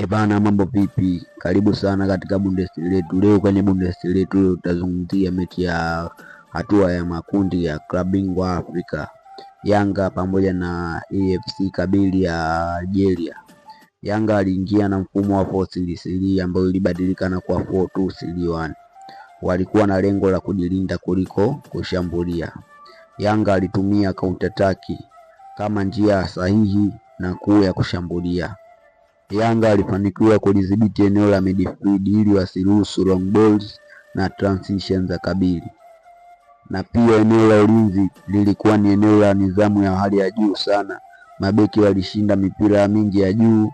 Bana, mambo vipi? Karibu sana katika Bundesliga letu. Leo kwenye Bundesliga letu tutazungumzia mechi ya hatua ya makundi ya klabu bingwa Afrika, Yanga pamoja na AFC Kabili ya Algeria. Yanga aliingia na mfumo wa 4-3-3 ambao ilibadilika na kuwa 4-2-3-1. Walikuwa na lengo la kujilinda kuliko kushambulia. Yanga alitumia counter attack kama njia sahihi na kuu ya kushambulia. Yanga alifanikiwa kulidhibiti eneo la midfield ili wasiruhusu long balls na transition za Kabili. Na pia eneo la ulinzi lilikuwa ni eneo la nidhamu ya hali ya juu sana. Mabeki walishinda mipira mingi ya juu,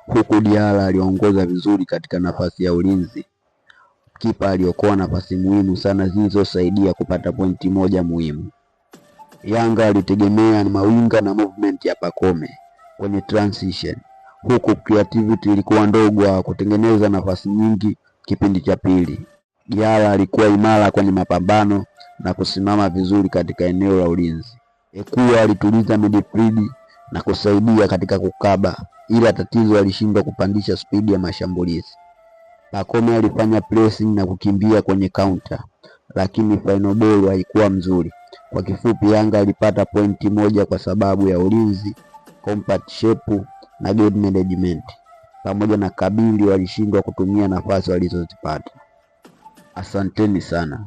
huku Diarra aliongoza vizuri katika nafasi ya ulinzi. Kipa aliokoa nafasi muhimu sana zilizosaidia kupata pointi moja muhimu. Yanga alitegemea mawinga na movement ya Pacome kwenye transition, huku creativity ilikuwa ndogo kutengeneza nafasi nyingi. Kipindi cha pili, Diarra alikuwa imara kwenye mapambano na kusimama vizuri katika eneo la ulinzi. Ekua alituliza midfield na kusaidia katika kukaba, ila tatizo alishindwa kupandisha spidi ya mashambulizi. Pacome alifanya pressing na kukimbia kwenye counter, lakini final ball haikuwa mzuri. Kwa kifupi, Yanga alipata pointi moja kwa sababu ya ulinzi, compact shape na game management, pamoja na Kabili walishindwa kutumia nafasi walizozipata. Asanteni sana.